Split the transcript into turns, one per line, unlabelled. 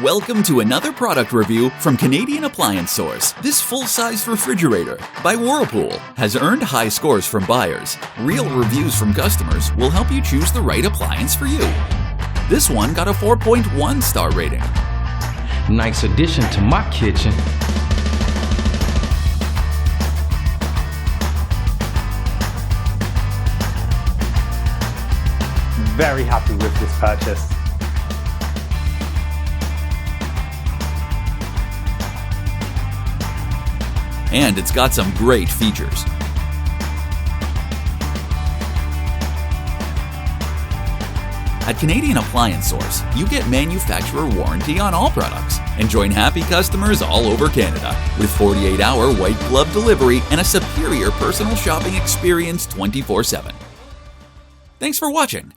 Welcome to another product review from Canadian Appliance Source. This full-size refrigerator by Whirlpool has earned high scores from buyers. Real reviews from customers will help you choose the right appliance for you. This one got a 4.1 star rating.
Nice addition to my kitchen.
Very happy with this purchase.
And it's got some great features. At Canadian Appliance Source, you get manufacturer warranty on all products and join happy customers all over Canada with 48-hour white glove delivery and a superior personal shopping experience 24/7. Thanks for watching.